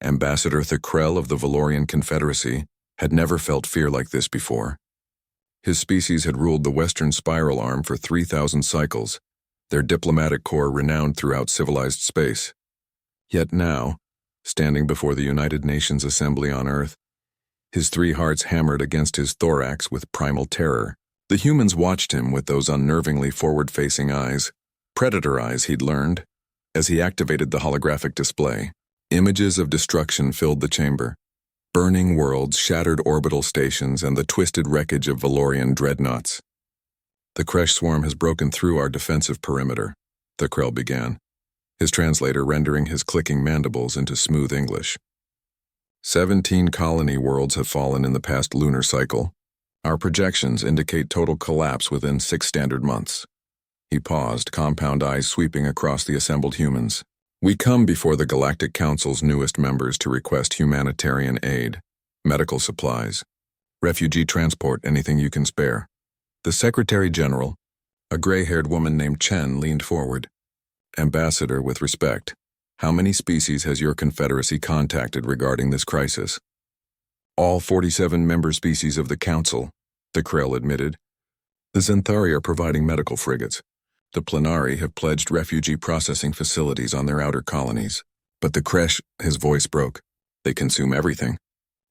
Ambassador Thackrell of the Valorian Confederacy had never felt fear like this before. His species had ruled the Western Spiral Arm for 3,000 cycles, their diplomatic corps renowned throughout civilized space. Yet now, standing before the United Nations Assembly on Earth, his three hearts hammered against his thorax with primal terror. The humans watched him with those unnervingly forward-facing eyes, predator eyes he'd learned, as he activated the holographic display. Images of destruction filled the chamber. Burning worlds, shattered orbital stations, and the twisted wreckage of Valorian dreadnoughts. "The Kresh swarm has broken through our defensive perimeter," Thackrell began, his translator rendering his clicking mandibles into smooth English. 17 colony worlds have fallen in the past lunar cycle. Our projections indicate total collapse within 6 standard months. He paused, compound eyes sweeping across the assembled humans. "We come before the Galactic Council's newest members to request humanitarian aid, medical supplies, refugee transport, anything you can spare." The Secretary General, a gray-haired woman named Chen, leaned forward. "Ambassador, with respect, how many species has your Confederacy contacted regarding this crisis?" "All 47 member species of the Council," Thackrell admitted. "The Xanthari are providing medical frigates. The Plenari have pledged refugee processing facilities on their outer colonies. But the Kresh," his voice broke, "they consume everything.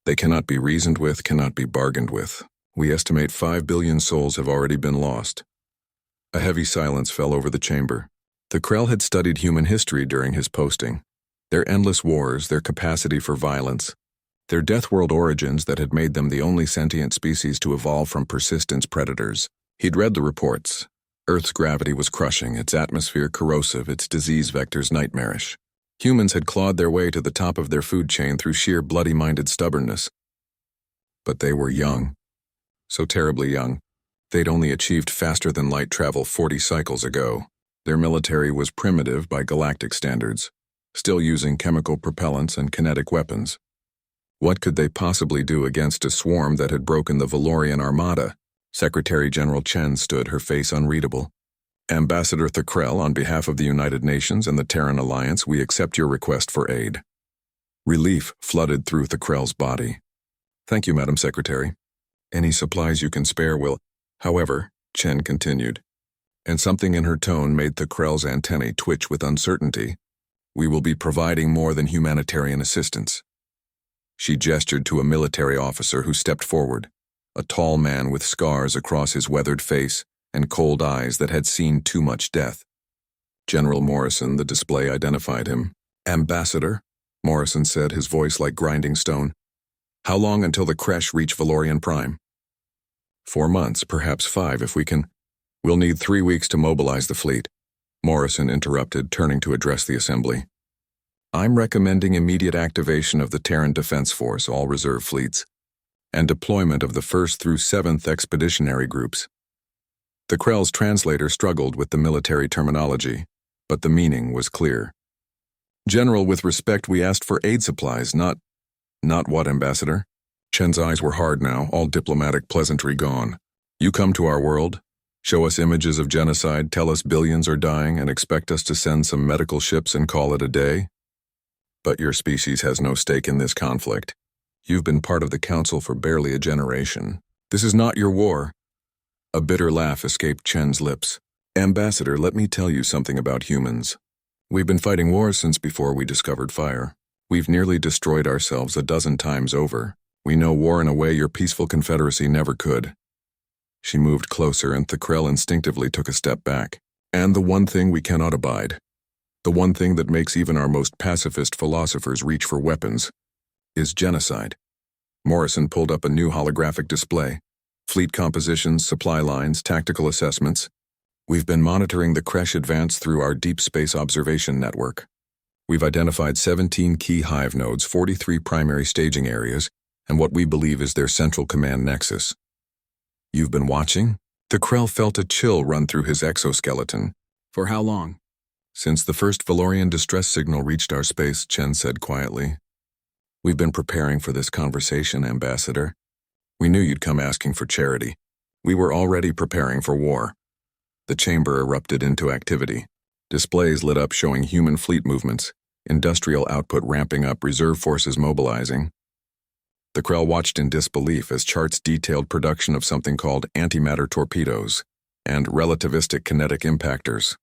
They cannot be reasoned with, cannot be bargained with. We estimate 5 billion souls have already been lost." A heavy silence fell over the chamber. Thackrell had studied human history during his posting. Their endless wars, their capacity for violence, their Deathworld origins that had made them the only sentient species to evolve from persistent predators. He'd read the reports. Earth's gravity was crushing, its atmosphere corrosive, its disease vectors nightmarish. Humans had clawed their way to the top of their food chain through sheer bloody-minded stubbornness. But they were young. So terribly young. They'd only achieved faster-than-light travel 40 cycles ago. Their military was primitive by galactic standards, still using chemical propellants and kinetic weapons. What could they possibly do against a swarm that had broken the Valorian Armada? Secretary General Chen stood, her face unreadable. "Ambassador Thackrell, on behalf of the United Nations and the Terran Alliance, we accept your request for aid." Relief flooded through Thackrell's body. "Thank you, Madam Secretary. Any supplies you can spare will—" "However," Chen continued, and something in her tone made Thackrell's antennae twitch with uncertainty, "we will be providing more than humanitarian assistance." She gestured to a military officer who stepped forward, a tall man with scars across his weathered face and cold eyes that had seen too much death. General Morrison, the display identified him. "Ambassador," Morrison said, his voice like grinding stone. "How long until the Kresh reach Valorian Prime?" 4 months, perhaps 5 if we can. We'll need 3 weeks to mobilize the fleet," Morrison interrupted, turning to address the assembly. "I'm recommending immediate activation of the Terran Defense Force, all reserve fleets, and deployment of the 1st through 7th expeditionary groups." Thackrell's translator struggled with the military terminology, but the meaning was clear. "General, with respect, we asked for aid supplies, not what, Ambassador?" Chen's eyes were hard now, all diplomatic pleasantry gone. "You come to our world, show us images of genocide, tell us billions are dying, and expect us to send some medical ships and call it a day? But your species has no stake in this conflict. You've been part of the Council for barely a generation. This is not your war." A bitter laugh escaped Chen's lips. "Ambassador, let me tell you something about humans. We've been fighting wars since before we discovered fire. We've nearly destroyed ourselves a dozen times over. We know war in a way your peaceful Confederacy never could." She moved closer, and Thackrell instinctively took a step back. "And the one thing we cannot abide, the one thing that makes even our most pacifist philosophers reach for weapons, is genocide." Morrison pulled up a new holographic display. Fleet compositions, supply lines, tactical assessments. "We've been monitoring the Kresh advance through our deep space observation network. We've identified 17 key hive nodes, 43 primary staging areas, and what we believe is their central command nexus." "You've been watching?" Thackrell felt a chill run through his exoskeleton. "For how long?" "Since the first Valorian distress signal reached our space," Chen said quietly. "We've been preparing for this conversation, Ambassador. We knew you'd come asking for charity. We were already preparing for war." The chamber erupted into activity. Displays lit up showing human fleet movements, industrial output ramping up, reserve forces mobilizing. The Krell watched in disbelief as charts detailed production of something called antimatter torpedoes and relativistic kinetic impactors.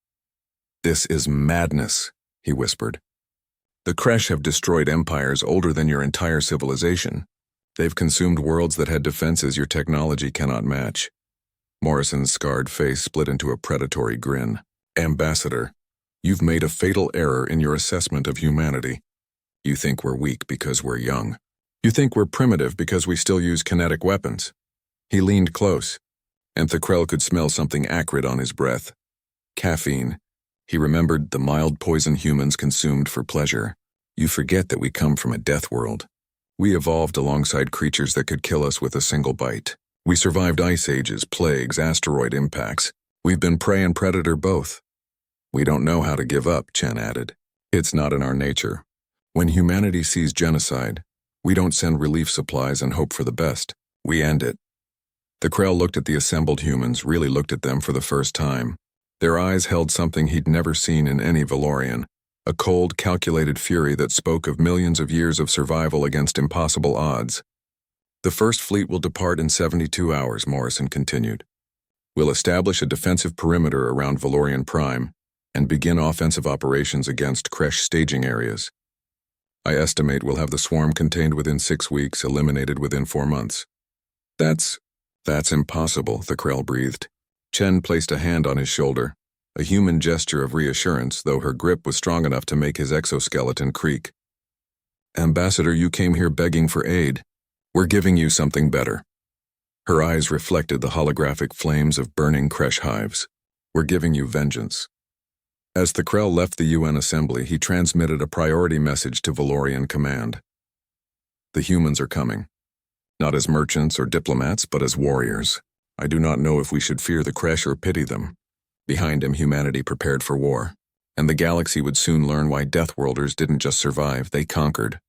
"This is madness," he whispered. "The Kresh have destroyed empires older than your entire civilization. They've consumed worlds that had defenses your technology cannot match." Morrison's scarred face split into a predatory grin. "Ambassador, you've made a fatal error in your assessment of humanity. You think we're weak because we're young. You think we're primitive because we still use kinetic weapons." He leaned close, and Krell could smell something acrid on his breath. Caffeine. He remembered the mild poison humans consumed for pleasure. "You forget that we come from a death world. We evolved alongside creatures that could kill us with a single bite. We survived ice ages, plagues, asteroid impacts. We've been prey and predator both. We don't know how to give up," Chen added. "It's not in our nature. When humanity sees genocide, we don't send relief supplies and hope for the best. We end it." The Krell looked at the assembled humans, really looked at them for the first time. Their eyes held something he'd never seen in any Valorian, a cold, calculated fury that spoke of millions of years of survival against impossible odds. "The first fleet will depart in 72 hours, Morrison continued. "We'll establish a defensive perimeter around Valorian Prime and begin offensive operations against Kresh staging areas. I estimate we'll have the swarm contained within 6 weeks, eliminated within 4 months." That's impossible," the Krell breathed. Chen placed a hand on his shoulder, a human gesture of reassurance, though her grip was strong enough to make his exoskeleton creak. "Ambassador, you came here begging for aid. We're giving you something better." Her eyes reflected the holographic flames of burning Kresh hives. "We're giving you vengeance." As the Krell left the UN assembly, he transmitted a priority message to Valorian command. "The humans are coming. Not as merchants or diplomats, but as warriors. I do not know if we should fear the Kresh or pity them. Behind him, humanity prepared for war. And the galaxy would soon learn why Deathworlders didn't just survive, they conquered."